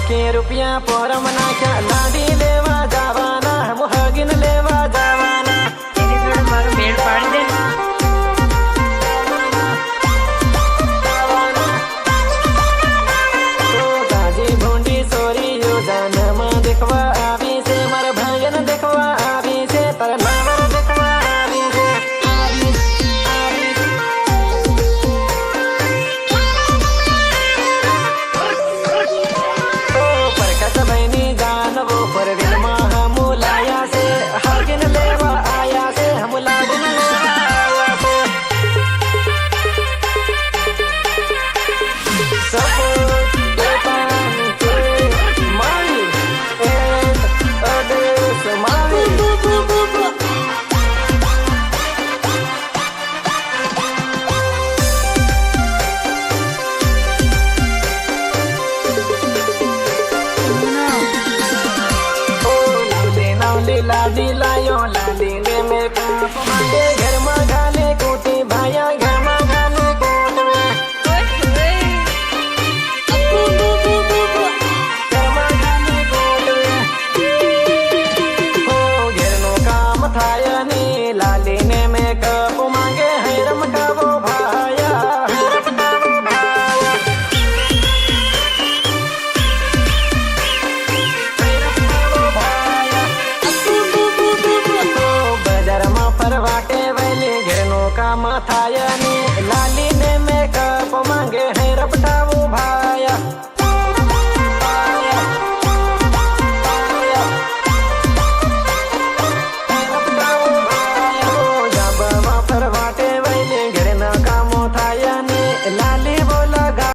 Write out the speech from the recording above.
lucky रुपया पोरम नाख्या लाडी लेवा जावाना हम हगिन लेवा जावाना तेरी जोड़े मारो मेल पाड़ दे तो ताजी भूंडी सोरी योजन में देखवा आवी से मर भजन देखवा आवी से तर नावर देखवा आवी से तो परकस बहनी जानवो पर दिन हम लाया से हगिन लेवा आया से हम लाडिन लेवा आया से सपोर्ट माई एंड अदेश माई लाडी लायो लाडी ने में काप मांगे घर में गाले कोटी भाया घर में गाले कोट में घर में गाले कोट में हो घर नो काम थाया नी लाडी ने में काप मांगे हैरम का वो भाया हैरम का वो भाया हैरम का वो भाया बजार में परवाटे वैले घर नो काम थाया नी